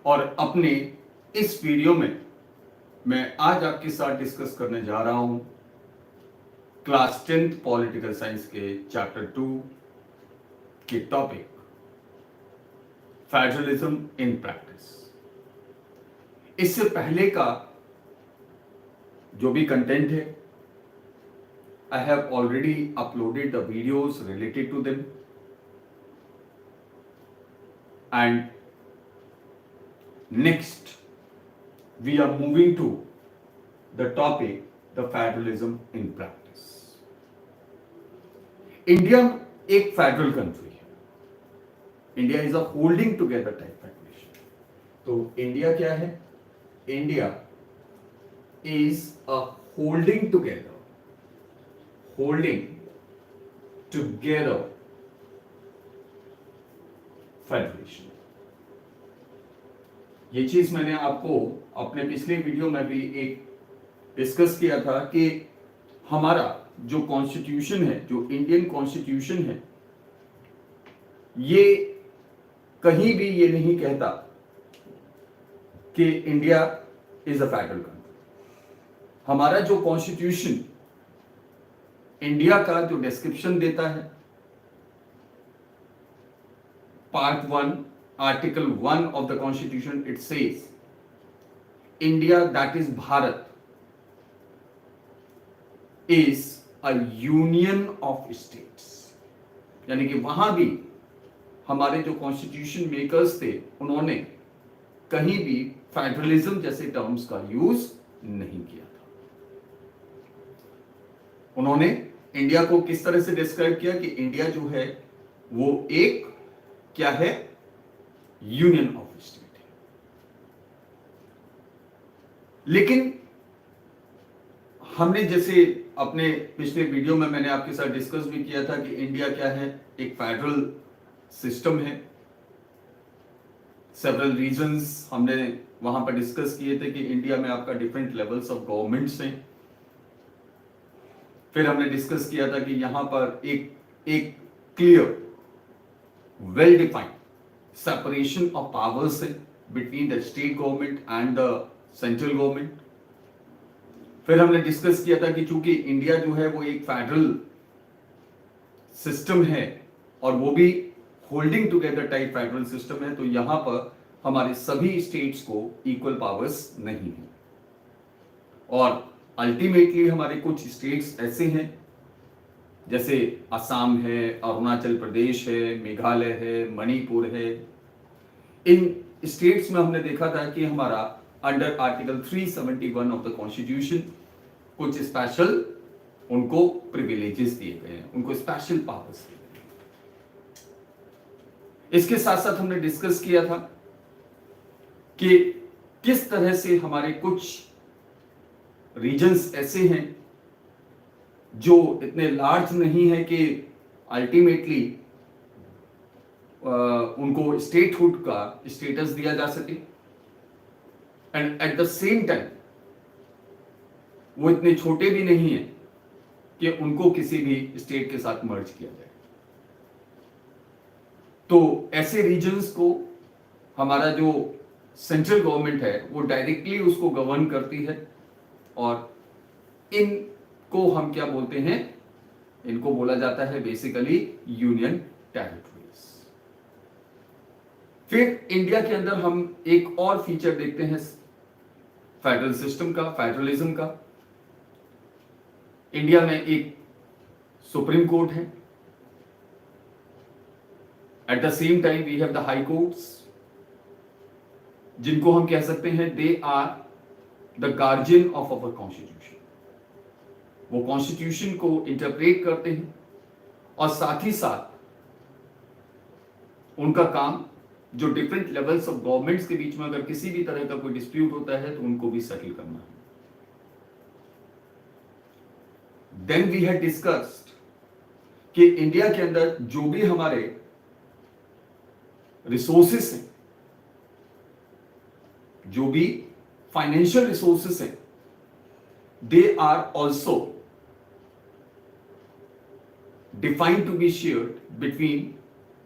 और अपने इस वीडियो में मैं आज आपके साथ डिस्कस करने जा रहा हूं क्लास 10th पॉलिटिकल साइंस के चैप्टर 2 के टॉपिक फेडरलिज्म इन प्रैक्टिस। इससे पहले का जो भी कंटेंट है, I have already uploaded the videos related to them and next we are moving to the topic the federalism in practice. India एक federal country है। India is a holding together type federation. तो India क्या है? India is a holding together federation. ये चीज मैंने आपको अपने पिछले वीडियो में भी एक डिस्कस किया था कि हमारा जो कॉन्स्टिट्यूशन है, जो इंडियन कॉन्स्टिट्यूशन है, ये कहीं भी ये नहीं कहता कि India is a federal country. हमारा जो कॉन्स्टिट्यूशन इंडिया का जो डिस्क्रिप्शन देता है, part 1 Article 1 of the Constitution, it says, India, that is Bharat, is a union of states. यानी कि वहां भी हमारे जो कॉन्स्टिट्यूशन मेकर्स थे, उन्होंने कहीं भी फेडरलिज्म जैसे टर्म्स का यूज नहीं किया था। उन्होंने इंडिया को किस तरह से डिस्क्राइब किया कि इंडिया जो है वो एक क्या है? यूनियन ऑफ स्टेट है। लेकिन हमने जैसे अपने पिछले वीडियो में मैंने आपके साथ डिस्कस भी किया था कि इंडिया क्या है? एक फेडरल सिस्टम है। सेवरल रीजन्स हमने वहां पर डिस्कस किए थे कि इंडिया में आपका डिफरेंट लेवल्स ऑफ गवर्नमेंट्स हैं। फिर हमने डिस्कस किया था कि यहां पर एक clear well defined separation of powers between the state government and the central government। फिर हमने डिस्कस किया था कि चूंकि इंडिया जो है वो एक फेडरल सिस्टम है और वो भी holding together type federal system है, तो यहां पर हमारे सभी स्टेट्स को इक्वल पावर्स नहीं है। और अल्टीमेटली हमारे कुछ स्टेट्स ऐसे हैं जैसे असम है, अरुणाचल प्रदेश है, मेघालय है, मणिपुर है। इन स्टेट्स में हमने देखा था कि हमारा under article 371 of the constitution कुछ स्पेशल उनको प्रिविलेजेस दिए गए हैं, उनको स्पेशल पावर्स दिए गए हैं। इसके साथ साथ हमने डिस्कस किया था कि किस तरह से हमारे कुछ रीजन्स ऐसे हैं जो इतने लार्ज नहीं है कि अल्टीमेटली उनको स्टेटहुड का स्टेटस दिया जा सके, and eight the same time वो इतने छोटे भी नहीं है कि उनको किसी भी स्टेट के साथ मर्ज किया जाए। तो ऐसे रीजन्स को हमारा जो सेंट्रल गवर्नमेंट है वो डायरेक्टली उसको गवर्न करती है, और इनको हम क्या बोलते हैं? इनको बोला जाता है बेसिकली यूनियन टेरिटरीज। फिर इंडिया के अंदर हम एक और फीचर देखते हैं फेडरल सिस्टम का, फेडरलिज्म का। इंडिया में एक सुप्रीम कोर्ट है। At the same time we have the high courts, जिनको हम कह सकते हैं they are the guardian of our constitution. वो कॉन्स्टिट्यूशन को इंटरप्रेट करते हैं और साथ ही साथ उनका काम जो डिफरेंट लेवल्स ऑफ गवर्नमेंट्स के बीच में अगर किसी भी तरह का कोई डिस्प्यूट होता है तो उनको भी सेटल करना है। देन वी हैड डिस्कस्ड कि इंडिया के अंदर जो भी हमारे रिसोर्सेस हैं, जो भी फाइनेंशियल रिसोर्सेस हैं, they are also defined to be shared between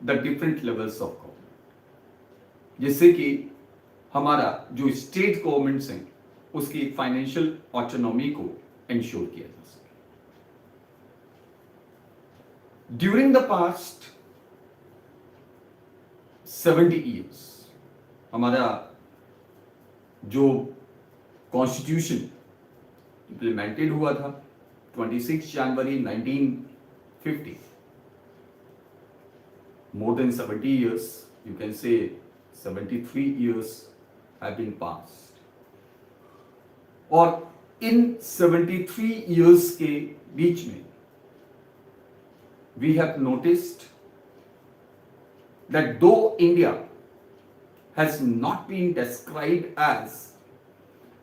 the different levels of government, जिससे कि हमारा जो स्टेट गवर्नमेंट्स हैं उसकी फाइनेंशियल ऑटोनॉमी को इंश्योर किया जा सके। ड्यूरिंग द पास्ट 70 ईयर्स हमारा जो कॉन्स्टिट्यूशन इंप्लीमेंटेड हुआ था 26 जनवरी 1950, more than 70 years, you can say 73 years have been passed. और इन 73 years के बीच में we have noticed that though India has not been described as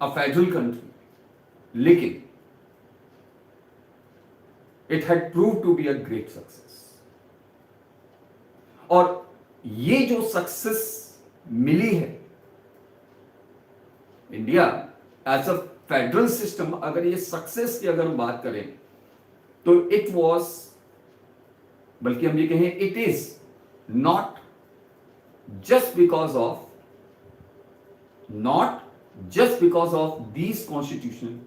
a federal country, लेकिन it had proved to be a great success. और ये जो success मिली है India as a federal system, अगर ये सक्सेस की अगर हम बात करें तो इट वॉज, बल्कि हम ये कहें it is not just because of these constitutional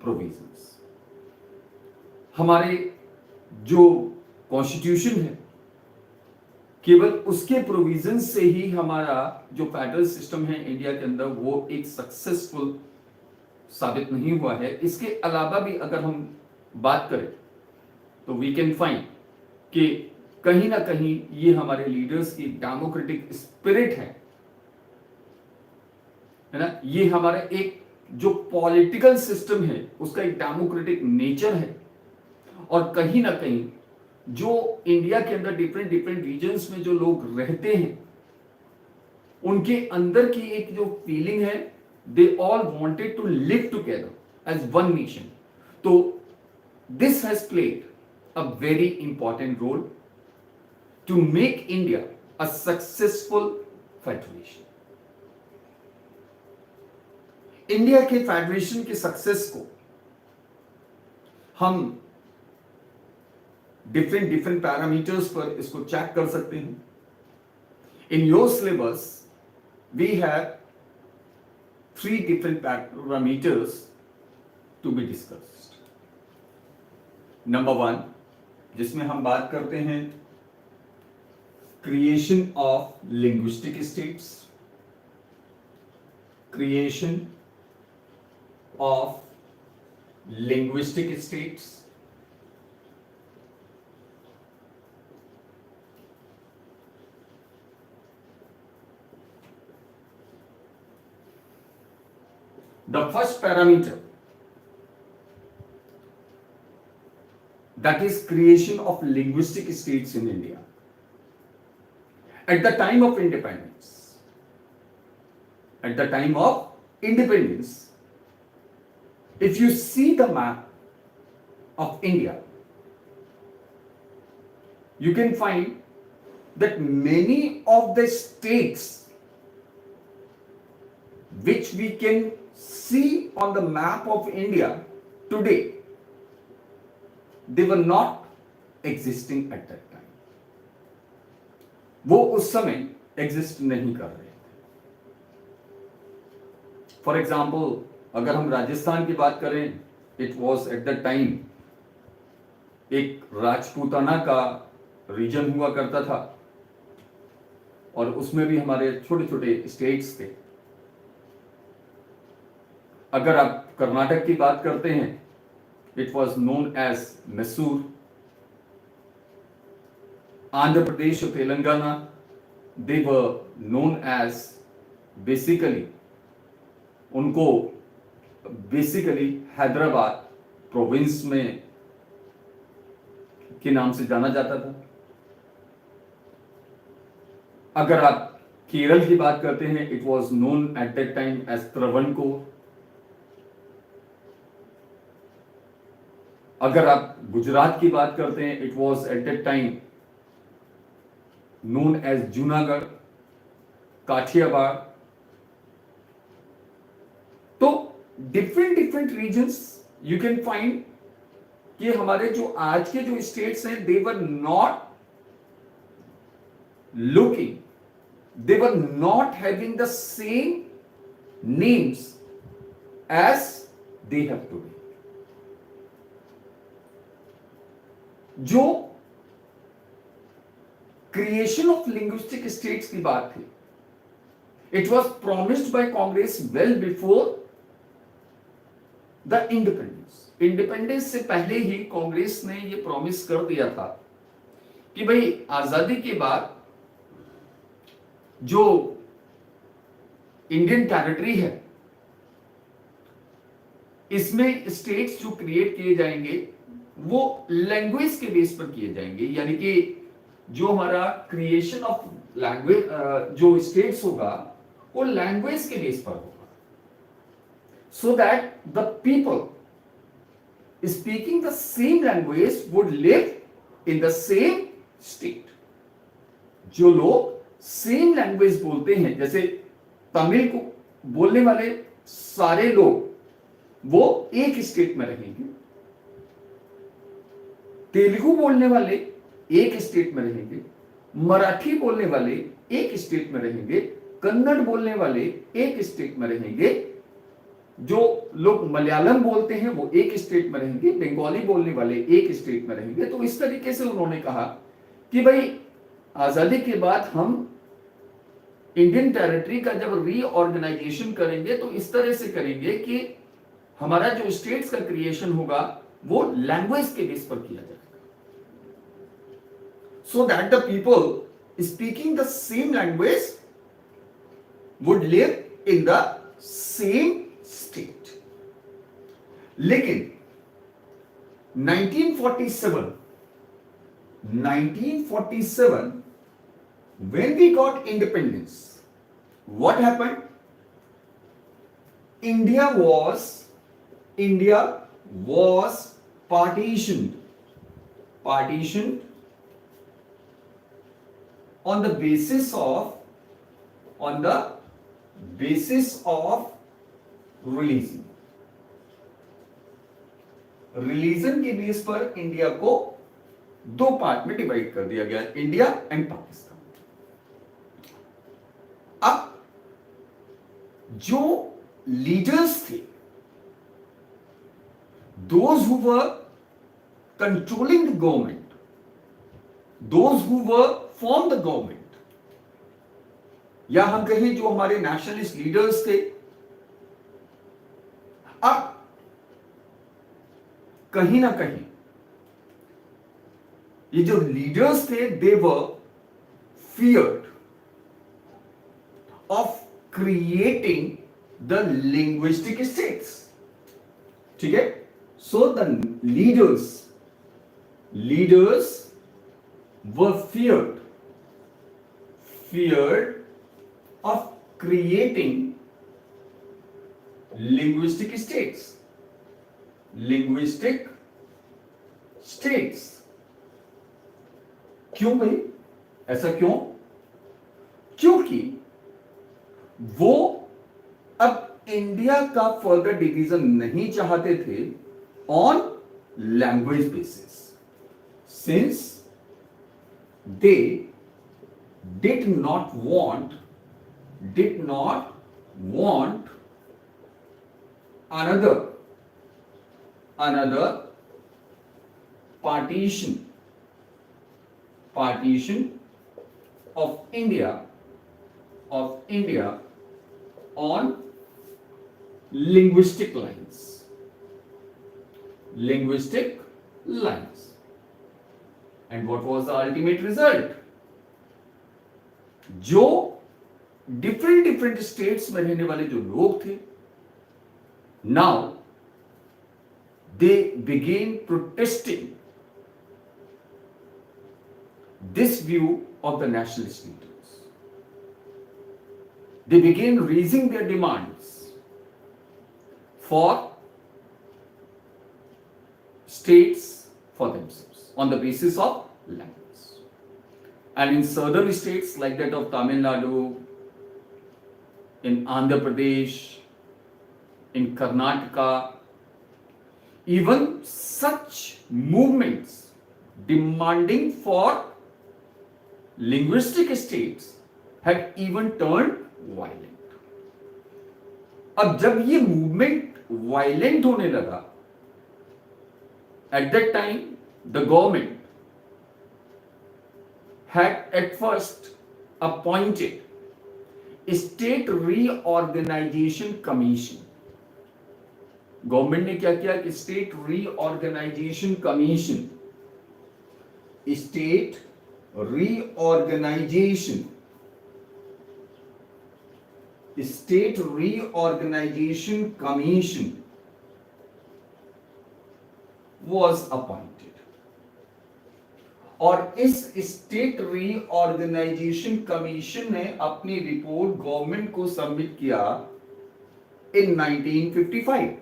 provisions. हमारे जो कॉन्स्टिट्यूशन है केवल उसके प्रोविजन से ही हमारा जो फेडरल सिस्टम है इंडिया के अंदर वो एक सक्सेसफुल साबित नहीं हुआ है। इसके अलावा भी अगर हम बात करें तो वी कैन फाइंड कि कहीं ना कहीं ये हमारे लीडर्स की डेमोक्रेटिक स्पिरिट है ना, ये हमारा एक जो पॉलिटिकल सिस्टम है उसका एक डेमोक्रेटिक नेचर है। और कहीं ना कहीं जो इंडिया के अंदर डिफरेंट रीजन्स में जो लोग रहते हैं उनके अंदर की एक जो फीलिंग है, they all wanted to live together as one nation. तो this has played a very important role to make India a successful federation. India के फेडरेशन के सक्सेस को हम डिफरेंट पैरामीटर्स पर इसको चेक कर सकते हैं। In your syllabus we have 3 different parameters to be discussed. Number 1, जिसमें हम बात करते हैं creation of linguistic states, creation of linguistic states. The first parameter, that is creation of linguistic states in India. At the time of independence, if you see the map of India, you can find that many of the states which we can see on the map of India today, they were not existing at that time. वो उस समय exist नहीं कर रहे थे। For example अगर हम राजस्थान की बात करें, it was at the time एक राजपूताना का रीजन हुआ करता था और उसमें भी हमारे छोटे छोटे स्टेट्स थे। अगर आप कर्नाटक की बात करते हैं, it was known as Mysore. Andhra Pradesh और Telangana, they were known as basically, उनको बेसिकली हैदराबाद प्रोविंस में के नाम से जाना जाता था। अगर आप केरल की बात करते हैं, it was known at that time as Travancore. अगर आप गुजरात की बात करते हैं, it was at that time known as Junagadh, Kathiawar. तो different regions you can find कि हमारे जो आज के जो स्टेट्स हैं, they were not looking they were not having the same names as they have today. जो क्रिएशन ऑफ लिंग्विस्टिक स्टेट्स की बात थी, it was promised by Congress well before the independence. Independence से पहले ही कांग्रेस ने यह प्रॉमिस कर दिया था कि भाई आजादी के बाद जो इंडियन टेरिटरी है, इसमें स्टेट्स जो क्रिएट किए जाएंगे वो लैंग्वेज के बेस पर किए जाएंगे. यानी कि जो हमारा क्रिएशन ऑफ लैंग्वेज, जो स्टेट्स होगा वो लैंग्वेज के बेस पर होगा, so that the people speaking the same language would live in the same state. जो लोग सेम लैंग्वेज बोलते हैं, जैसे तमिल को बोलने वाले सारे लोग वो एक स्टेट में रहेंगे, तेलुगु बोलने वाले एक स्टेट में रहेंगे, मराठी बोलने वाले एक स्टेट में रहेंगे, कन्नड़ बोलने वाले एक स्टेट में रहेंगे, जो लोग मलयालम बोलते हैं वो एक स्टेट में रहेंगे, बंगाली बोलने वाले एक स्टेट में रहेंगे. तो इस तरीके से उन्होंने कहा कि भाई आजादी के बाद हम इंडियन टेरिटरी का जब रीऑर्गेनाइजेशन करेंगे तो इस तरह से करेंगे कि हमारा जो स्टेट्स का क्रिएशन होगा वो लैंग्वेज के बेस पर किया जाएगा, so that the people speaking the same language would live in the same state. लेकिन 1947 when we got independence, what happened? India was partitioned on the basis of religion. Religion के base पर India को दो part में divide कर दिया गया, India and Pakistan. अब जो लीडर्स थे, those who were controlling the government, those who were from the government, या हम कहें जो हमारे नेशनलिस्ट लीडर्स थे, अब कहीं ना कहीं ये जो लीडर्स थे, they were feared of creating the linguistic states. ठीक है? So the leaders were feared of creating linguistic states. क्यों भाई? ऐसा क्यों? क्योंकि वो अब इंडिया का फर्दर डिवीजन नहीं चाहते थे on language basis, since they did not want another partition of India on linguistic lines. And what was the ultimate result? जो डिफरेंट स्टेट्स में रहने वाले जो लोग थे, now they began protesting this view of the nationalist leaders. They began raising their demands for states for themselves on the basis of language. And in southern states like that of Tamil Nadu, in Andhra Pradesh, in Karnataka, even such movements demanding for linguistic states had even turned violent. अब जब ये movement violent होने लगा, at that time the government had at first appointed state reorganization commission. Government ने क्या किया कि state reorganization commission, state reorganization commission was appointed. और इस स्टेट रीऑर्गेनाइजेशन कमीशन ने अपनी रिपोर्ट गवर्नमेंट को सबमिट किया in 1955.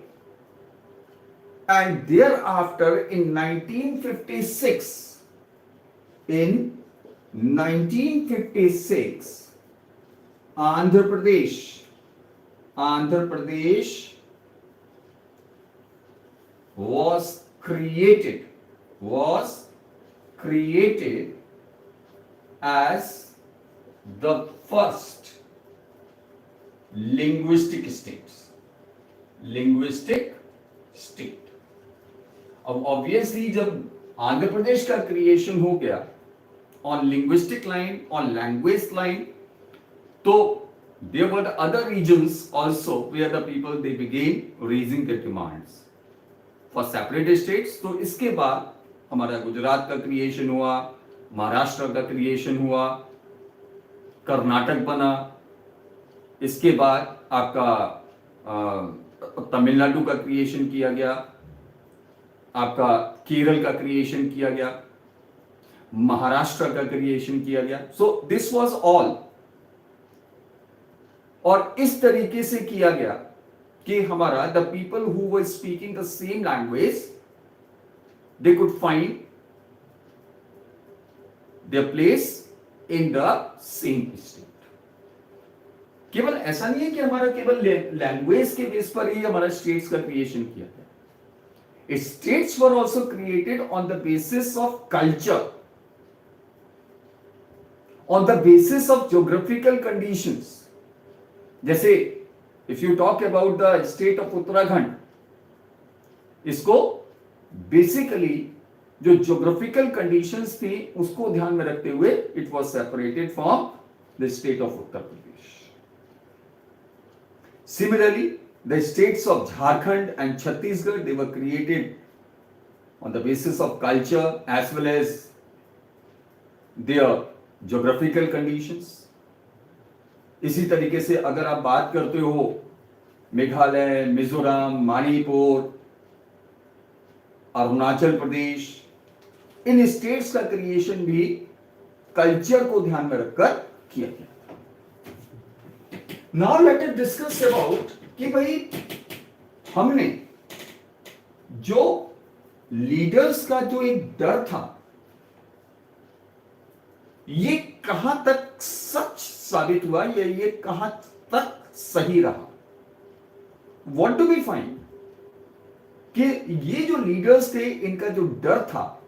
And thereafter in 1956, Andhra Pradesh was created as the first linguistic state. अब ऑब्वियसली जब आंध्र प्रदेश का क्रिएशन हो गया on linguistic line, on language line, तो there were other regions also where the people they began raising their demands for separate states. तो इसके बाद हमारा गुजरात का क्रिएशन हुआ, महाराष्ट्र का क्रिएशन हुआ, कर्नाटक बना, इसके बाद आपका तमिलनाडु का क्रिएशन किया गया, आपका केरल का क्रिएशन किया गया, महाराष्ट्र का क्रिएशन किया गया. So this was all. और इस तरीके से किया गया कि हमारा the people who were speaking the same language they could find their place in the same state. केवल ऐसा नहीं है कि हमारा केवल लैंग्वेज के बेस पर ही हमारा स्टेट्स का क्रिएशन किया गया. States were also created on the basis of culture, on the basis of geographical conditions. जैसे if you talk about the state of Uttarakhand, इसको basically जो geographical conditions थी उसको ध्यान में रखते हुए it was separated from the state of Uttar Pradesh. Similarly, the states of Jharkhand and Chhattisgarh, they were created on the basis of culture as well as their geographical conditions. इसी तरीके से अगर आप बात करते हो मेघालय, मिजोरम, मणिपुर, अरुणाचल प्रदेश, इन स्टेट्स का creation भी कल्चर को ध्यान में रखकर किया गया. Now let us discuss about कि भाई हमने जो लीडर्स का जो एक डर था ये कहां तक सच साबित हुआ या ये कहां तक सही रहा. व्हाट डू वी फाइंड कि ये जो लीडर्स थे इनका जो डर था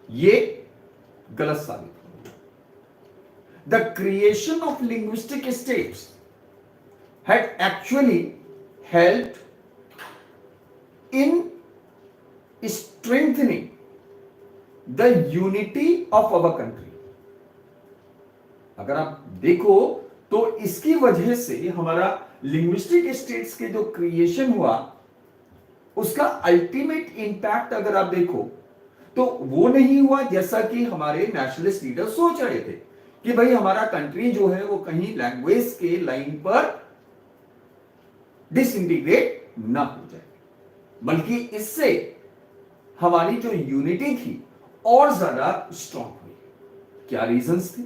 ये गलत साबित हुआ. The creation of linguistic states had actually helped in strengthening the unity of our country. अगर आप देखो तो इसकी वजह से हमारा लिंग्विस्टिक स्टेट्स के जो क्रिएशन हुआ उसका अल्टीमेट इंपैक्ट अगर आप देखो तो वो नहीं हुआ जैसा कि हमारे नेशनलिस्ट लीडर सोच रहे थे कि भाई हमारा कंट्री जो है वो कहीं लैंग्वेज के लाइन पर डिसइंटीग्रेट ना हो जाए, बल्कि इससे हमारी जो यूनिटी थी और ज्यादा स्ट्रॉन्ग हुई. क्या रीजंस थे?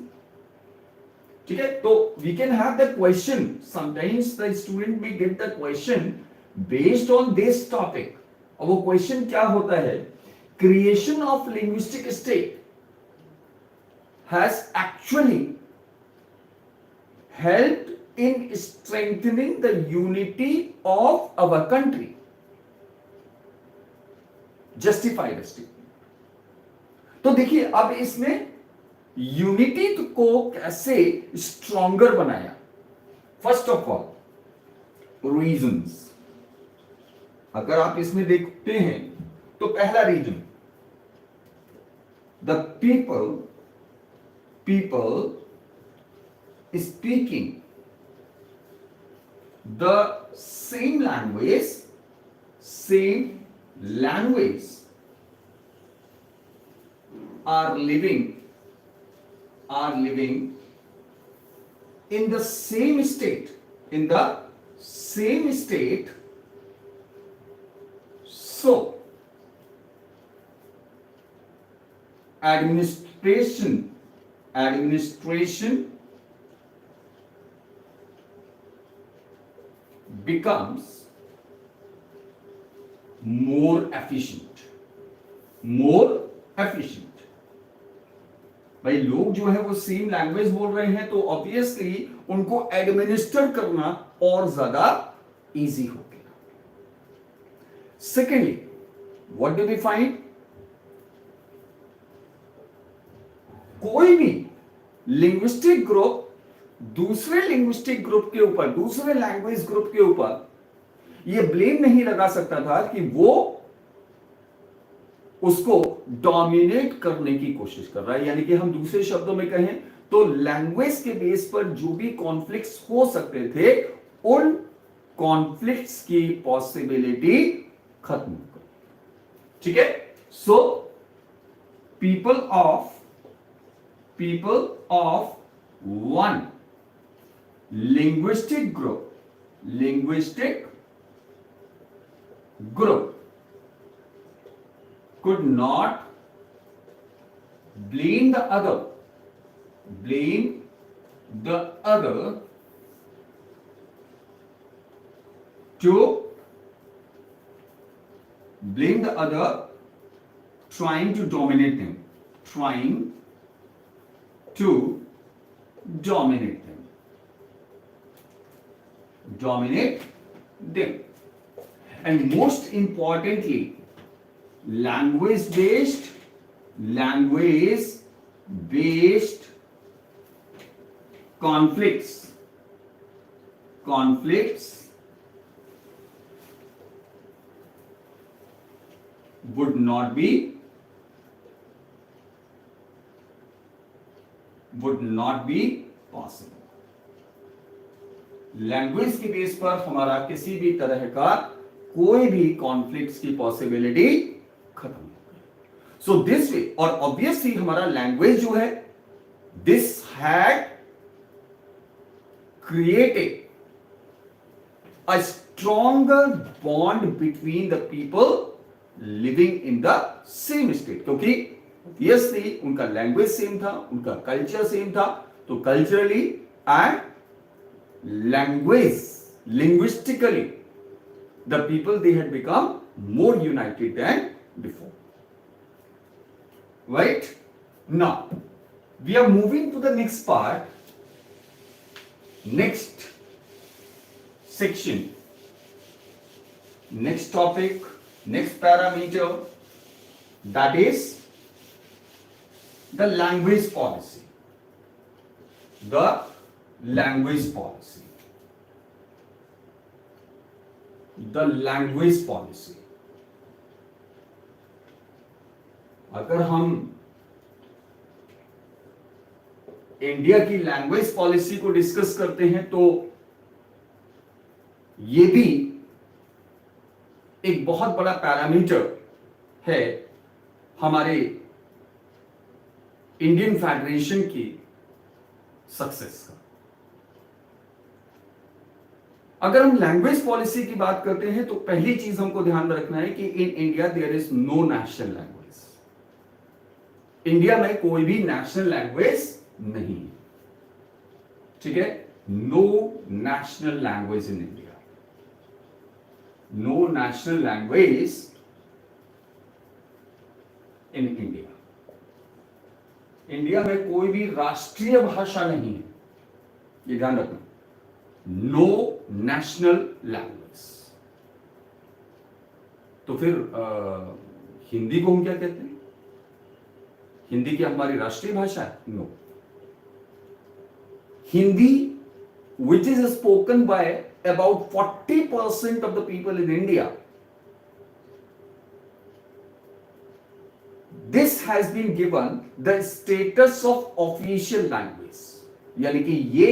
ठीक है, तो we can have the question, sometimes the student may get the question based on this topic. और वो क्वेश्चन क्या होता है? Creation of linguistic state has actually helped in strengthening the unity of our country. Justified statement. तो देखिए अब इसमें unity को कैसे स्ट्रॉन्गर बनाया? फर्स्ट ऑफ ऑल रीजंस, अगर आप इसमें देखते हैं तो पहला reason, the people speaking the same language are living in the same state, so administration becomes more efficient. भाई लोग जो है वो सेम लैंग्वेज बोल रहे हैं तो ऑब्वियसली उनको एडमिनिस्टर करना और ज्यादा इजी हो गया. Secondly, what do we find? कोई भी लिंग्विस्टिक ग्रुप दूसरे लिंग्विस्टिक ग्रुप के ऊपर, दूसरे लैंग्वेज ग्रुप के ऊपर ये ब्लेम नहीं लगा सकता था कि वो उसको डोमिनेट करने की कोशिश कर रहा है. यानी कि हम दूसरे शब्दों में कहें तो लैंग्वेज के बेस पर जो भी कॉन्फ्लिक्ट्स हो सकते थे उन कॉन्फ्लिक्ट्स की पॉसिबिलिटी खत्म हो गई. ठीक है. So people of one linguistic group could not blame the other trying to dominate them. And most importantly, language based conflicts would not be possible. Language के बेस पर हमारा किसी भी तरह का कोई भी कॉन्फ्लिक्ट्स की पॉसिबिलिटी खत्म हो गई. सो दिस वे, और ऑब्वियसली हमारा लैंग्वेज जो है, this had created a stronger bond between the people living in the same state. क्योंकि ऑब्वियसली उनका लैंग्वेज सेम था, उनका कल्चर सेम था, तो culturally and linguistically the people, they had become more united than before. Right? Now we are moving to the next part, next section, next topic, next parameter, that is the language policy. अगर हम India की language policy को discuss करते हैं तो ये भी एक बहुत बड़ा पैरामीटर है हमारे इंडियन फेडरेशन की सक्सेस का. अगर हम लैंग्वेज पॉलिसी की बात करते हैं तो पहली चीज हमको ध्यान में रखना है कि in India there is no national language. India में कोई भी नेशनल लैंग्वेज नहीं है. ठीक है. No national language in India. No national language in India. India में कोई भी राष्ट्रीय भाषा नहीं है, ये ध्यान रखना. No national language. तो फिर हिंदी को हम क्या कहते हैं? हिंदी की हमारी राष्ट्रीय भाषा है? No. Hindi which is spoken by about 40% of the people in India, this has been given the status of official language, यानी कि ये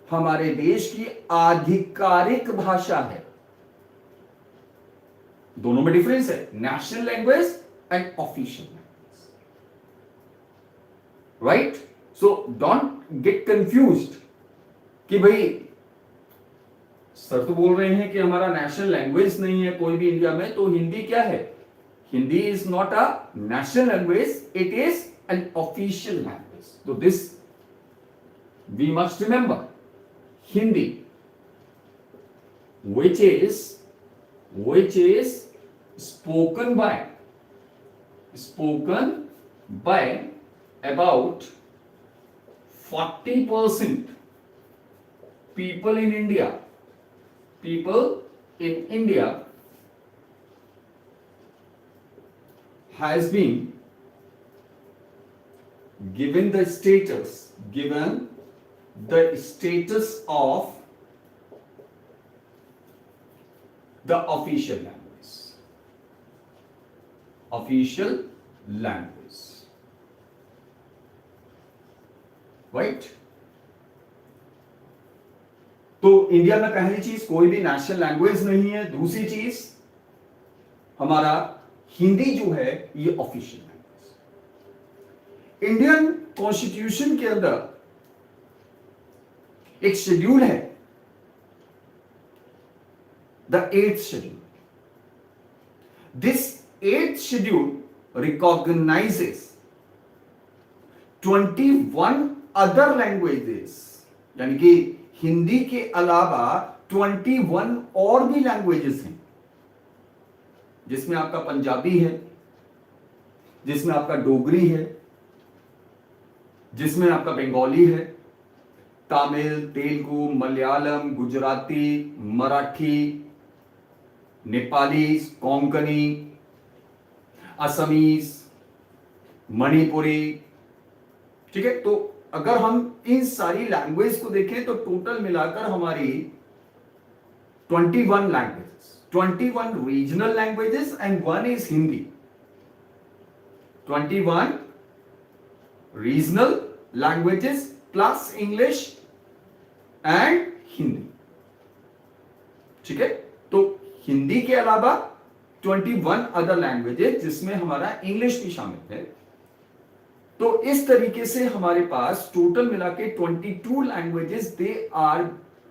हमारे देश की आधिकारिक भाषा है। दोनों में डिफरेंस है, national language and official language, right? So don't get confused कि भाई सर तो बोल रहे हैं कि हमारा नेशनल लैंग्वेज नहीं है कोई भी इंडिया में, तो हिंदी क्या है? Hindi is not a national language, it is an official language. तो this we must remember, Hindi which is spoken by about 40% people in India has been given the status of the official language, right? तो India में पहली चीज कोई भी national language नहीं है। दूसरी चीज हमारा हिंदी जो है ये ऑफिशियल लैंग्वेज। इंडियन कॉन्स्टिट्यूशन के अंदर एक शेड्यूल है, the 8th schedule. This 8th schedule recognizes 21 other languages, यानी कि हिंदी के अलावा 21 और भी लैंग्वेजेस हैं, जिसमें आपका पंजाबी है, जिसमें आपका डोगरी है, जिसमें आपका बंगाली है, तमिल, तेलुगु, मलयालम, गुजराती, मराठी, नेपाली, कोंकणी, असमीज, मणिपुरी, ठीक है। तो अगर हम इन सारी लैंग्वेज को देखें तो टोटल मिलाकर हमारी 21 languages, 21 regional languages and 1 is Hindi. 21 regional languages plus English and Hindi, ठीक है। तो हिंदी के अलावा 21 अदर लैंग्वेजेस, जिसमें हमारा इंग्लिश भी शामिल है। तो इस तरीके से हमारे पास टोटल मिला के 22 languages they are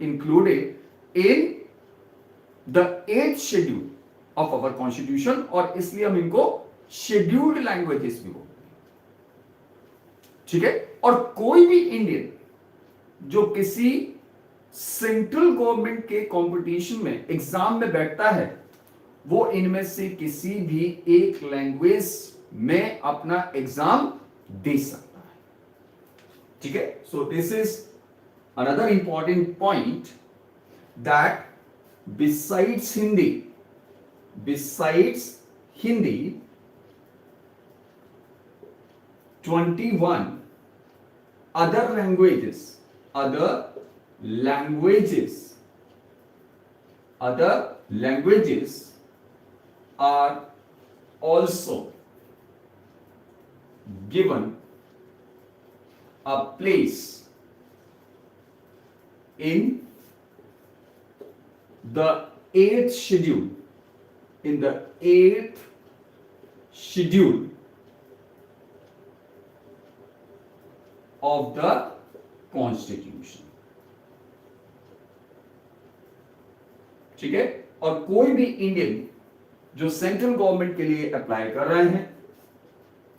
included in the 8th schedule of our constitution, और इसलिए हम इनको शेड्यूल्ड लैंग्वेजेस भी बोलते हैं, ठीक है। और कोई भी इंडियन जो किसी सेंट्रल गवर्नमेंट के कंपटीशन में एग्जाम में बैठता है, वो इनमें से किसी भी एक लैंग्वेज में अपना एग्जाम दे सकता है, ठीक है। So this is another important point that besides Hindi 21 other languages are also given a place in the 8th schedule, in the 8th schedule of the Constitution, ठीक है। और कोई भी इंडियन जो सेंट्रल गवर्नमेंट के लिए अप्लाई कर रहे हैं,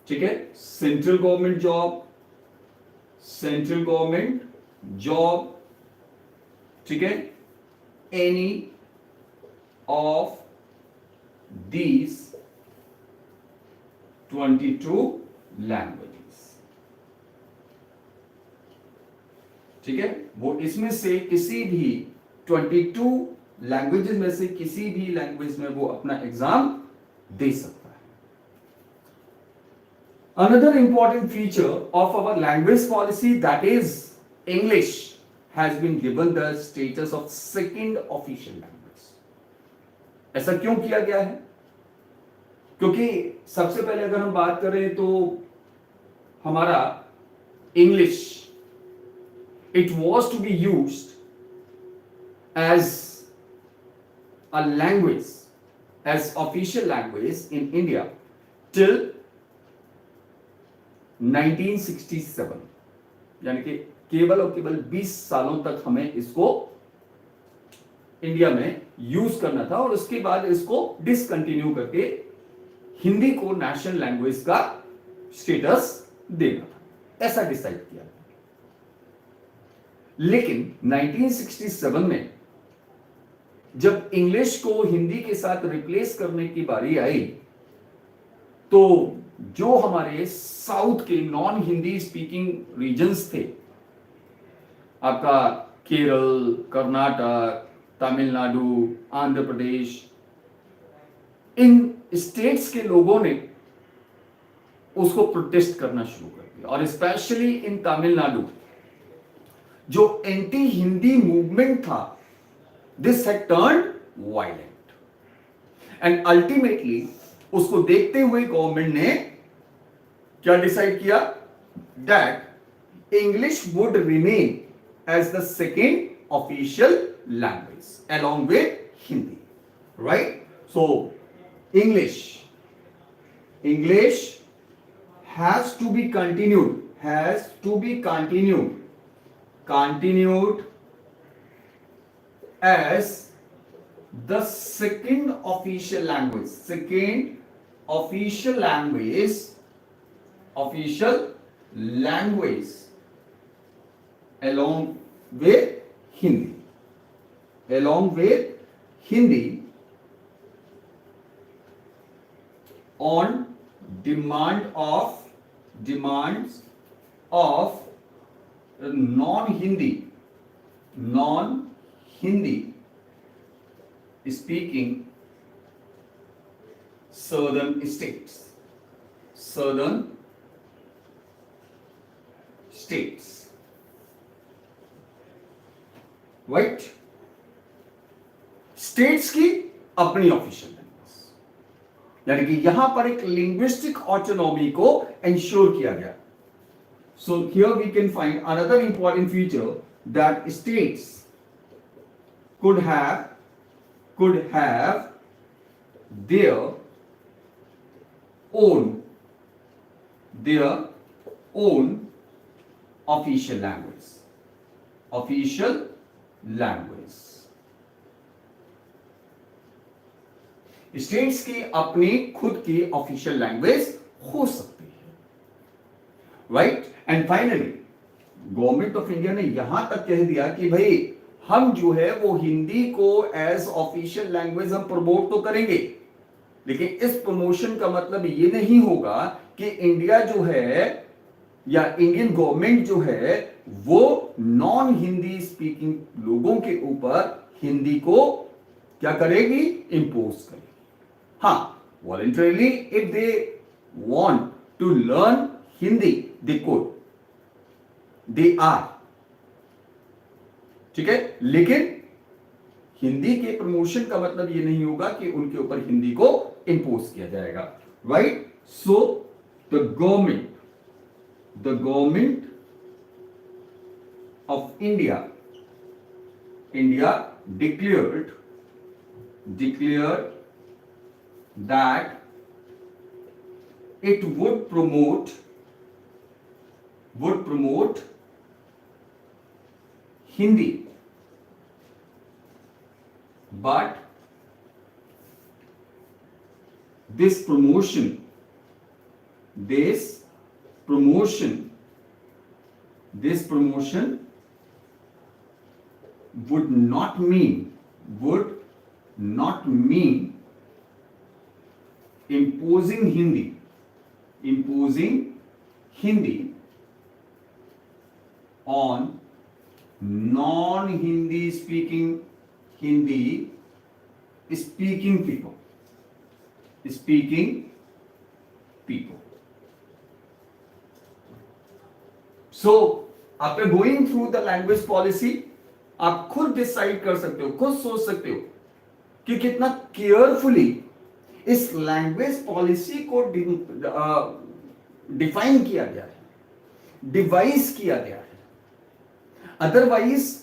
ठीक है, सेंट्रल गवर्नमेंट जॉब, ठीक है, एनी ऑफ दीज 22 लैंग्वेजेस, ठीक है, वो इसमें से किसी भी 22 लैंग्वेजेस में से किसी भी लैंग्वेज में वो अपना एग्जाम दे सकता है। another important feature of our language policy, that is English, has been given the status of second official language. ऐसा क्यों किया गया है? क्योंकि सबसे पहले अगर हम बात करें तो हमारा English, it was to be used as a language, as official language in India till 1967, यानी कि केवल और केवल 20 सालों तक हमें इसको इंडिया में यूज करना था और उसके बाद इसको डिसकंटिन्यू करके हिंदी को नेशनल लैंग्वेज का स्टेटस देना था, ऐसा डिसाइड किया। लेकिन 1967 में जब इंग्लिश को हिंदी के साथ रिप्लेस करने की बारी आई तो जो हमारे साउथ के नॉन हिंदी स्पीकिंग रीजन्स थे, आपका केरल, कर्नाटक, तमिलनाडु, आंध्र प्रदेश, इन स्टेट्स के लोगों ने उसको प्रोटेस्ट करना शुरू कर दिया। और स्पेशली इन तमिलनाडु जो एंटी हिंदी मूवमेंट था, this had turned violent and ultimately उसको देखते हुए गवर्नमेंट ने क्या डिसाइड किया, that English would remain as the second official language along with Hindi, right? So English has to be continued as the second official language along with Hindi on demands of non-Hindi speaking southern states, right? States की अपनी official language, यानी कि यहां पर एक linguistic autonomy को insure किया गया। So here we can find another important feature that states could have their own official language. स्टेट्स की अपनी खुद की ऑफिशियल लैंग्वेज हो सकती है, right? And finally government of India ने यहां तक कह दिया कि भाई हम जो है वो हिंदी को एज ऑफिशियल लैंग्वेज हम प्रमोट तो करेंगे, लेकिन इस प्रमोशन का मतलब ये नहीं होगा कि इंडिया जो है या इंडियन गवर्नमेंट जो है वो नॉन हिंदी स्पीकिंग लोगों के ऊपर हिंदी को क्या करेगी, इंपोज करेगी। हाँ, voluntarily if they want to learn Hindi they could, they are, ठीक है, लेकिन हिंदी के प्रमोशन का मतलब ये नहीं होगा कि उनके ऊपर हिंदी को इंपोज किया जाएगा, right? So the government of India declared that it would promote Hindi, but this promotion would not mean imposing Hindi on non-Hindi speaking people. So after going through the language policy आप खुद decide कर सकते हो, खुद सोच सकते हो कि कितना केयरफुली इस लैंग्वेज पॉलिसी को डिफाइन किया गया है, डिवाइस किया गया है। अदरवाइज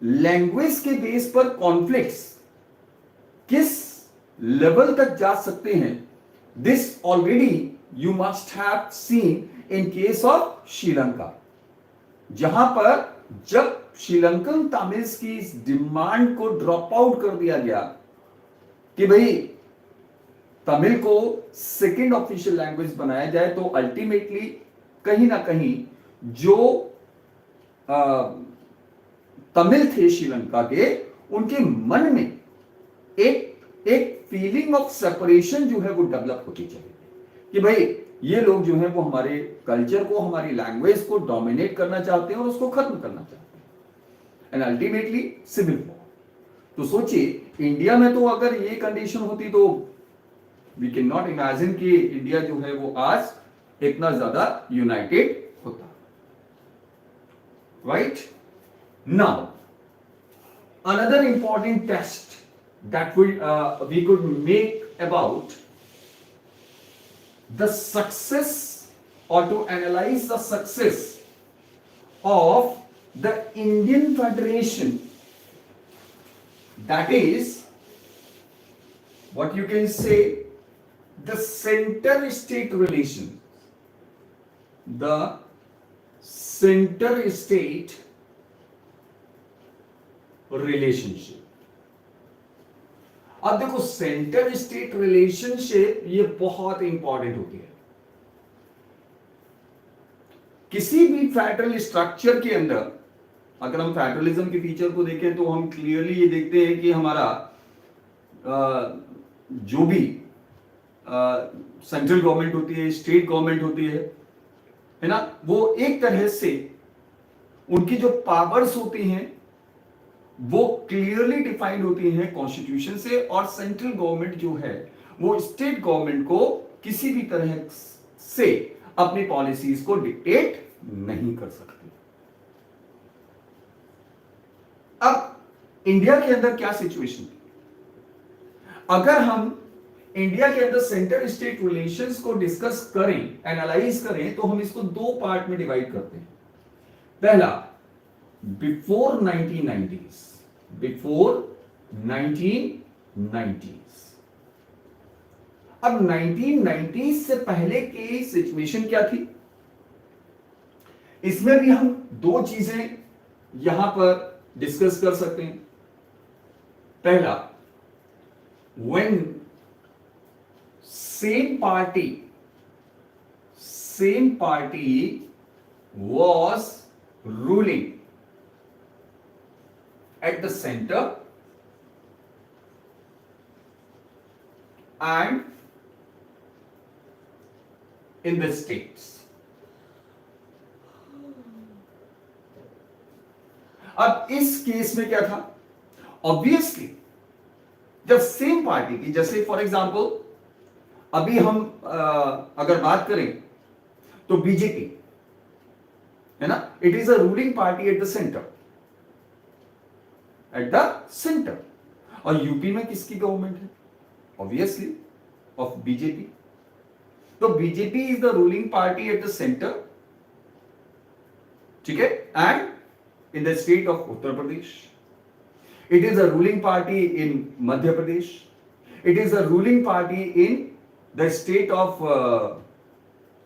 लैंग्वेज के बेस पर कॉन्फ्लिक्ट्स किस लेवल तक जा सकते हैं, this already you must have seen in case of Sri Lanka, जहां पर जब श्रीलंकन तमिल्स की इस डिमांड को ड्रॉप आउट कर दिया गया कि भाई तमिल को सेकेंड ऑफिशियल लैंग्वेज बनाया जाए, तो अल्टीमेटली कहीं ना कहीं जो तमिल थे श्रीलंका के, उनके मन में एक फीलिंग ऑफ सेपरेशन जो है वो डेवलप होती चली गई कि भाई ये लोग जो है वो हमारे कल्चर को, हमारी लैंग्वेज को डोमिनेट करना चाहते हैं और उसको खत्म करना चाहते हैं, एंड अल्टीमेटली सिविल वॉर। तो सोचिए इंडिया में तो अगर ये कंडीशन होती तो वी कैन नॉट इमेजिन कि इंडिया जो है वो आज इतना ज्यादा यूनाइटेड होता। Right now another important test that we could make about the success, or to analyze the success of the Indian Federation, that is what you can say the center state relation, the center state relationship. अब देखो centre state relationship ये बहुत important होती है। किसी भी federal structure के अंदर अगर हम फेडरलिज्म के फीचर को देखें तो हम क्लियरली ये देखते हैं कि हमारा जो भी सेंट्रल गवर्नमेंट होती है, स्टेट गवर्नमेंट होती है ना, वो एक तरह से उनकी जो पावर्स होती हैं वो क्लियरली डिफाइंड होती हैं कॉन्स्टिट्यूशन से, और सेंट्रल गवर्नमेंट जो है वो स्टेट गवर्नमेंट को किसी भी तरह से अपनी पॉलिसीज को डिक्टेट नहीं कर सकती। अब इंडिया के अंदर क्या सिचुएशन, अगर हम इंडिया के अंदर सेंटर स्टेट रिलेशंस को डिस्कस करें, एनालाइज करें, तो हम इसको दो पार्ट में डिवाइड करते हैं। पहला बिफोर 1990s, बिफोर 1990s। अब 1990s से पहले की सिचुएशन क्या थी, इसमें भी हम दो चीजें यहां पर डिस्कस कर सकते हैं। पहला, when same party was ruling at the center and in the states. अब इस केस में क्या था, ऑब्वियसली जब सेम पार्टी की, जैसे फॉर एग्जांपल अभी हम अगर बात करें तो बीजेपी है ना, it is a ruling party at the centre, और यूपी में किसकी गवर्नमेंट है, ऑब्वियसली ऑफ बीजेपी। तो BJP is the ruling party at the centre, ठीक है, and in the state of Uttar Pradesh it is a ruling party, in Madhya Pradesh it is a ruling party, in the state of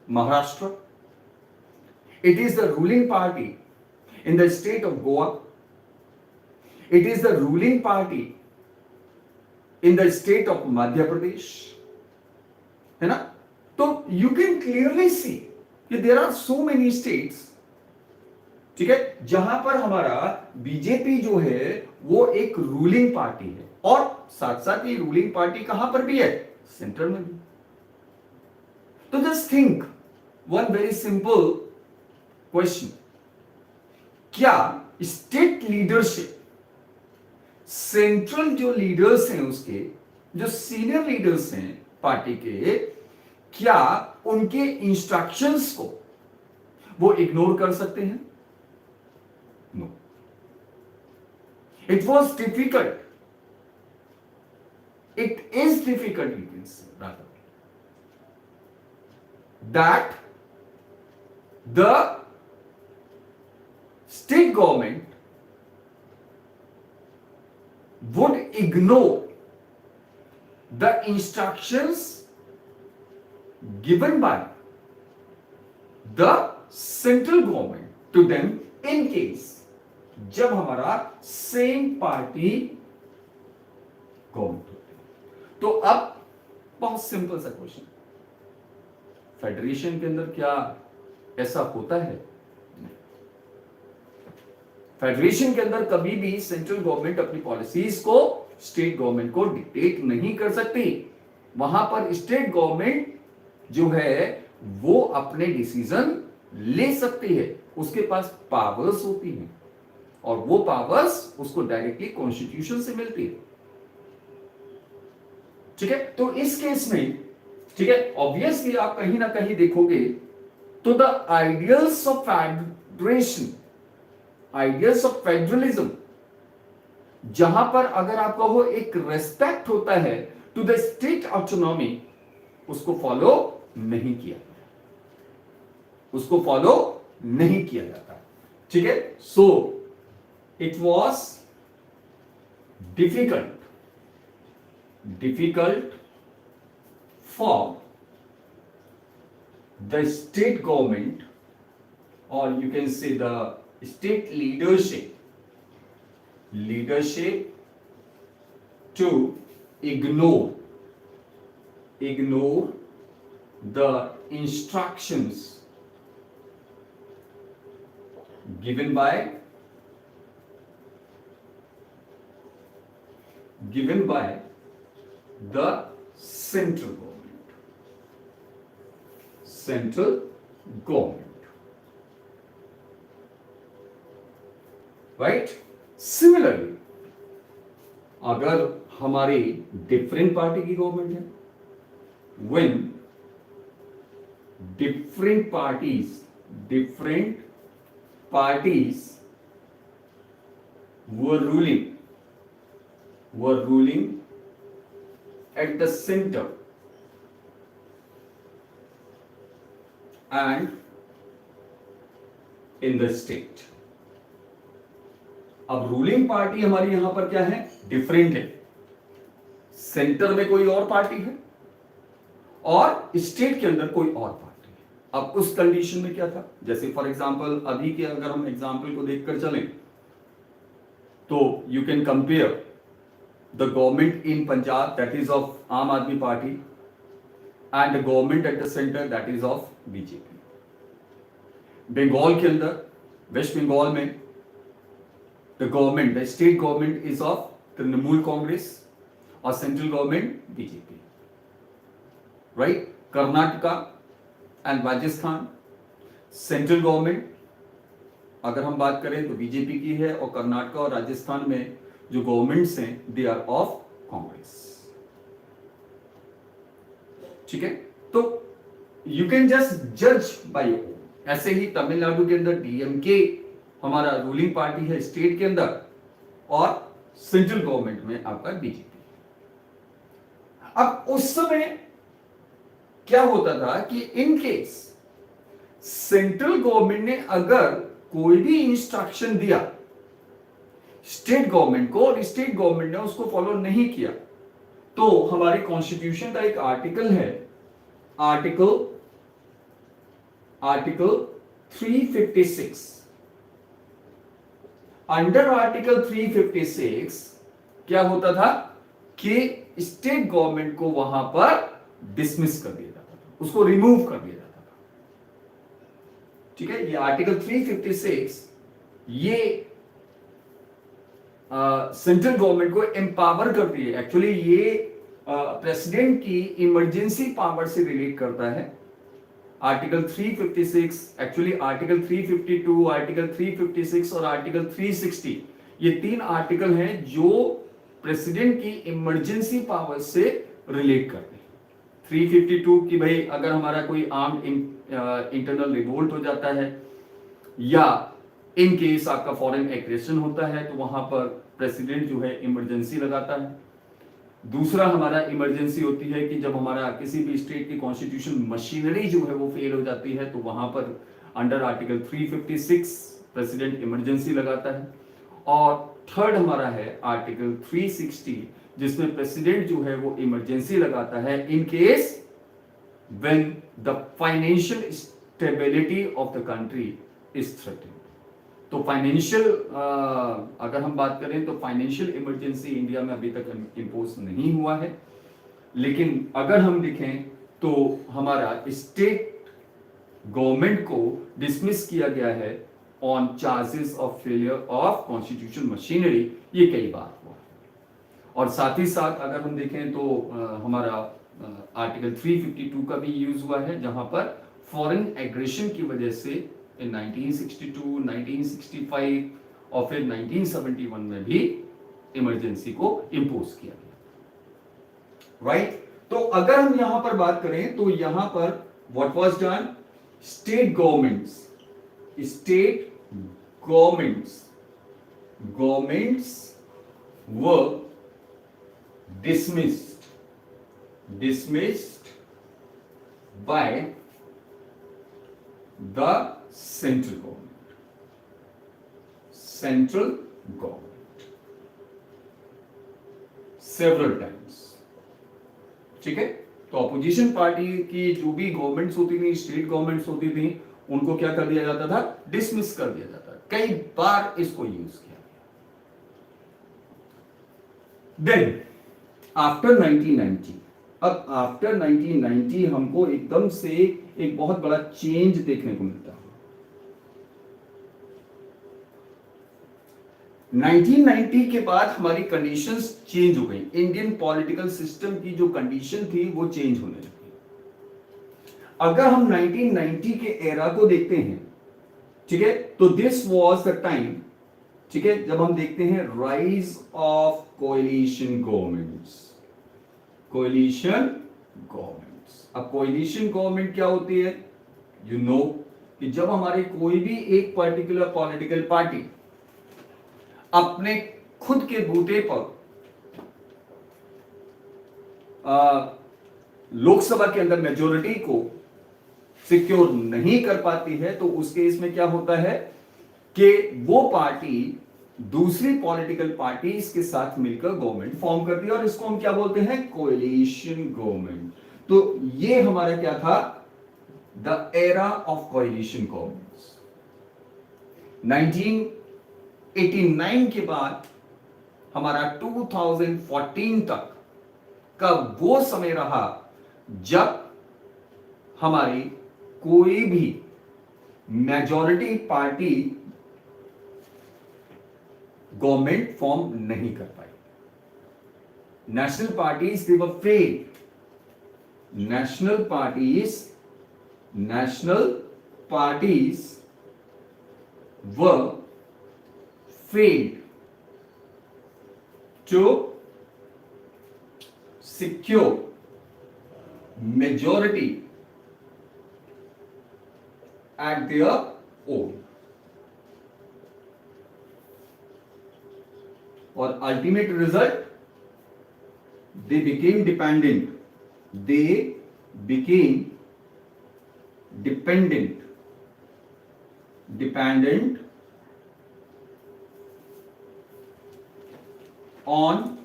Maharashtra, it is the ruling party in the state of Goa, it is the ruling party in the state of Madhya Pradesh, है ना। तो you can clearly see कि there are so many states, ठीक है, जहां पर हमारा BJP जो है वो एक रूलिंग पार्टी है, और साथ साथ ये रूलिंग पार्टी कहां पर भी है, सेंटर में भी। तो just think one very simple question, क्या स्टेट लीडरशिप, सेंट्रल जो लीडर्स हैं उसके, जो सीनियर लीडर्स हैं पार्टी के, क्या उनके इंस्ट्रक्शंस को वो इग्नोर कर सकते हैं? No. It was difficult, it is difficult, you can say rather, that the state government would ignore the instructions given by the central government to them in case जब हमारा सेम पार्टी गवर्नमेंट होती है। तो अब बहुत simple सा question, federation के अंदर क्या ऐसा होता है? फेडरेशन के अंदर कभी भी सेंट्रल गवर्नमेंट अपनी पॉलिसीज को स्टेट गवर्नमेंट को डिक्टेट नहीं कर सकती। वहां पर स्टेट गवर्नमेंट जो है वो अपने डिसीजन ले सकती है, उसके पास पावर्स होती हैं और वो पावर्स उसको डायरेक्टली कॉन्स्टिट्यूशन से मिलती है। ठीक है, तो इस केस में ठीक है ऑब्वियसली आप कहीं ना कहीं देखोगे तो the ideals of federation, ideals of federalism, जहां पर अगर आप कहो एक रेस्पेक्ट होता है टू द स्टेट ऑटोनॉमी, उसको फॉलो नहीं किया, उसको फॉलो नहीं किया जाता। ठीक है, so it was difficult for the state government और you can say the state leadership to ignore the instructions given by the central government, right. Similarly अगर हमारी डिफरेंट पार्टी की गवर्नमेंट है, when different parties were ruling at the center and in the state। अब ruling party हमारी यहां पर क्या है? डिफरेंट है, सेंटर में कोई और पार्टी है और स्टेट के अंदर कोई और पार्टी है। अब उस कंडीशन में क्या था, जैसे फॉर एग्जांपल अभी के अगर हम एग्जांपल को देखकर चलें तो you can compare the government in Punjab that is of Aam Aadmi Party and the government at the centre that is of BJP. Bengal के अंदर, वेस्ट बंगाल में the state government is of Trinamool Congress or central government BJP, right? Karnataka and Rajasthan central government अगर हम बात करें तो BJP की है और कर्नाटका और राजस्थान में जो गवर्नमेंट्स हैं दे आर ऑफ कांग्रेस। ठीक है, तो यू कैन जस्ट जज बाय योर ओन। ऐसे ही तमिलनाडु के अंदर डीएमके हमारा रूलिंग पार्टी है स्टेट के अंदर और सेंट्रल गवर्नमेंट में आपका बीजेपी। अब उस समय क्या होता था कि इन केस सेंट्रल गवर्नमेंट ने अगर कोई भी इंस्ट्रक्शन दिया स्टेट गवर्नमेंट को और स्टेट गवर्नमेंट ने उसको फॉलो नहीं किया तो हमारे कॉन्स्टिट्यूशन का एक आर्टिकल है, आर्टिकल 356। अंडर आर्टिकल 356 क्या होता था कि स्टेट गवर्नमेंट को वहां पर डिसमिस कर दिया जाता था, उसको रिमूव कर दिया जाता था। ठीक है, ये आर्टिकल 356 ये सेंट्रल गवर्नमेंट को एम्पावर करती है। एक्चुअली ये प्रेसिडेंट की इमरजेंसी पावर से रिलेट करता है। आर्टिकल 356 एक्चुअली आर्टिकल 352, आर्टिकल 356 और आर्टिकल 360 ये 3 आर्टिकल हैं जो प्रेसिडेंट की इमरजेंसी पावर से रिलेट करते हैं। 352 की भाई अगर हमारा कोई आर्म्ड इंटरनल रिवोल्ट हो जाता है या इन केस आपका फॉरेन एग्रेशन होता है तो वहां पर प्रेसिडेंट जो है इमरजेंसी लगाता है। दूसरा हमारा इमरजेंसी होती है कि जब हमारा किसी भी स्टेट की कॉन्स्टिट्यूशन मशीनरी जो है वो फेल हो जाती है तो वहां पर अंडर आर्टिकल 356 प्रेसिडेंट इमरजेंसी लगाता है। और थर्ड हमारा है आर्टिकल 360 जिसमें प्रेसिडेंट जो है वो इमरजेंसी लगाता है in case when the financial stability of the country is threatened. तो फाइनेंशियल अगर हम बात करें तो फाइनेंशियल इमरजेंसी इंडिया में अभी तक इंपोज नहीं हुआ है, लेकिन अगर हम देखें तो हमारा स्टेट गवर्नमेंट को डिसमिस किया गया है on charges of failure of constitution machinery, ये कई बार हुआ। और साथ ही साथ अगर हम देखें तो हमारा आर्टिकल 352 का भी यूज हुआ है जहां पर फॉरेन एग्रेशन की वजह से इन 1962, 1965 और फिर 1971 में भी इमरजेंसी को इंपोज किया गया। राइट? तो अगर हम यहां पर बात करें तो यहां पर what was done, state governments were dismissed by the central government several times। ठीक है? तो अपोजिशन पार्टी की जो भी गवर्नमेंट्स होती थी, स्टेट गवर्नमेंट्स होती थी, उनको क्या कर दिया जाता था, डिसमिस कर दिया जाता। कई बार इसको यूज किया गया। देन आफ्टर 1990, अब आफ्टर 1990 हमको एकदम से एक बहुत बड़ा चेंज देखने को मिलता है। 1990 के बाद हमारी कंडीशंस चेंज हो गई। इंडियन पॉलिटिकल सिस्टम की जो कंडीशन थी वो चेंज होने लगी। अगर हम 1990 के एरा को देखते हैं, ठीक है, तो दिस वाज द टाइम, ठीक है, जब हम देखते हैं राइज ऑफ कोएलिशन गवर्नमेंट्स। अब कोएलिशन गवर्नमेंट क्या होती है? यू नो कि जब हमारे कोई भी एक पर्टिकुलर पॉलिटिकल पार्टी अपने खुद के बूते पर लोकसभा के अंदर मेजोरिटी को सिक्योर नहीं कर पाती है तो उस केस में क्या होता है कि वो पार्टी दूसरी पॉलिटिकल पार्टीज के साथ मिलकर गवर्नमेंट फॉर्म करती है और इसको हम क्या बोलते हैं, कोएलिशन गवर्नमेंट। तो ये हमारा क्या था, the era of coalition governments. 1989 के बाद हमारा 2014 तक का वो समय रहा जब हमारी कोई भी मेजॉरिटी पार्टी गवर्नमेंट फॉर्म नहीं कर पाई। National parties they were failed. National parties were failed to secure majority at their own, or ultimate result they became dependent on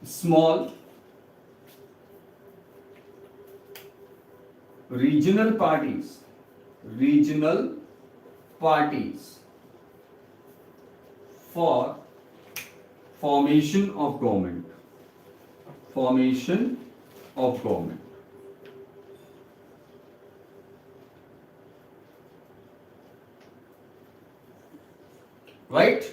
small regional parties for formation of government। Right?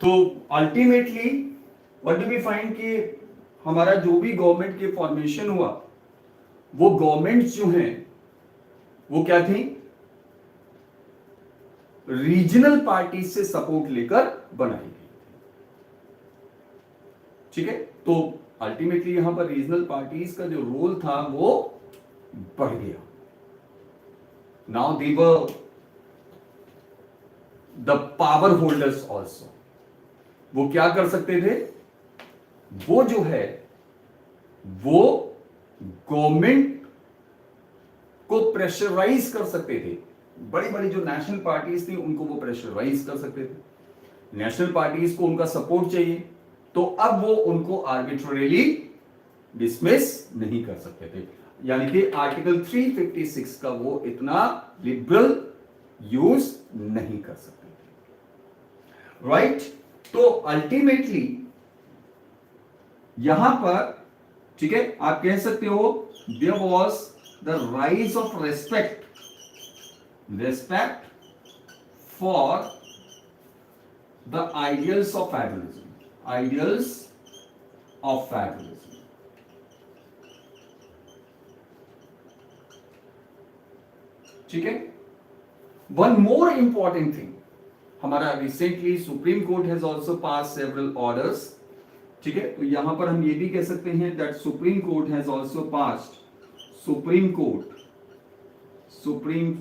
तो ultimately what do we find कि हमारा जो भी government के formation हुआ वो governments जो हैं वो क्या थी? रीजनल पार्टी से सपोर्ट लेकर बनाई गई। ठीक है, तो अल्टीमेटली यहां पर रीजनल पार्टीज का जो रोल था वो बढ़ गया। Now they were the power holders also. वो क्या कर सकते थे? वो जो है वो गवर्नमेंट को प्रेशराइज कर सकते थे। बड़ी बड़ी जो नेशनल पार्टीज थी उनको वो प्रेशराइज कर सकते थे। नेशनल पार्टीज को उनका सपोर्ट चाहिए, तो अब वो उनको आर्बिट्रेरीली डिसमिस नहीं कर सकते थे। यानी कि आर्टिकल 356 का वो इतना लिबरल यूज नहीं कर सकते थे। राइट? तो अल्टीमेटली यहां पर, ठीक है, आप कह सकते हो there was the rise of respect for the ideals of federalism. ठीक है, वन मोर इंपॉर्टेंट थिंग, हमारा recently supreme court has also pass several orders. ठीक है, तो यहां पर हम ये भी कह सकते हैं that supreme court has also passed, supreme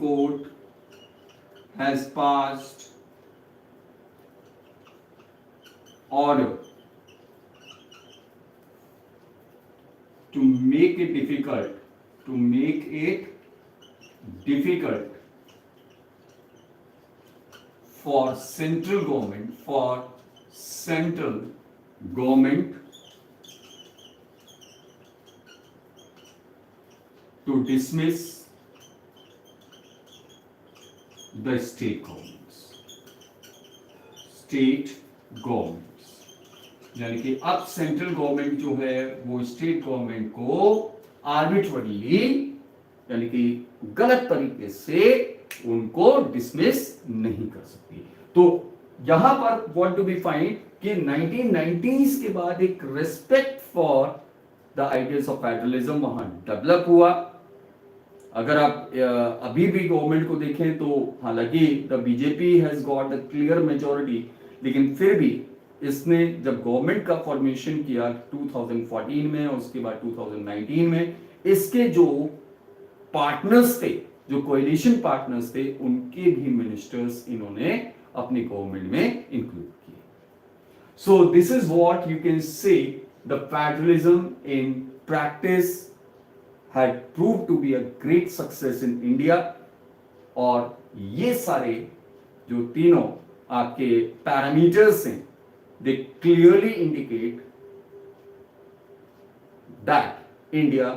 court has passed order to make it difficult for central government to dismiss the state governments। यानी कि अब सेंट्रल गवर्नमेंट जो है वो स्टेट गवर्नमेंट को आर्बिट्ररीली, यानी कि गलत तरीके से उनको डिसमिस नहीं कर सकती। तो यहां पर व्हाट डू वी फाइंड कि 1990s के बाद एक respect for the ideals of federalism वहां डेवलप हुआ। अगर आप अभी भी गवर्नमेंट को देखें तो हालांकि the BJP has got the clear majority, लेकिन फिर भी इसने जब गवर्नमेंट का फॉर्मेशन किया 2014 में और उसके बाद 2019 में, इसके जो पार्टनर्स थे, जो कोएलिशन पार्टनर्स थे, उनके भी मिनिस्टर्स इन्होंने अपनी गवर्नमेंट में इंक्लूड किए। So this is what you can say the federalism in practice had proved to be a great success in India। और ये सारे जो तीनों आपके पैरामीटर्स हैं, they clearly indicate that India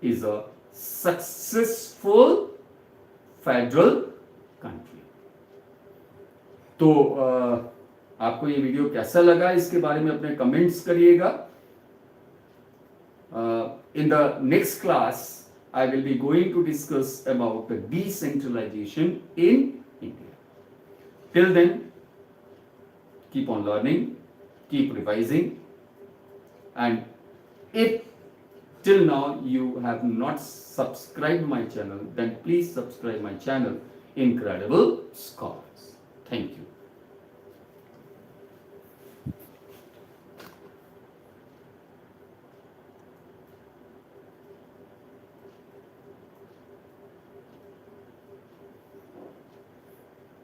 is a successful federal country। तो आपको ये वीडियो कैसा लगा, इसके बारे में अपने कमेंट्स करिएगा। In the next class, I will be going to discuss about the decentralization in India. Till then, keep on learning, keep revising, and if till now you have not subscribed my channel, then please subscribe my channel, Incredible Scholars. Thank you.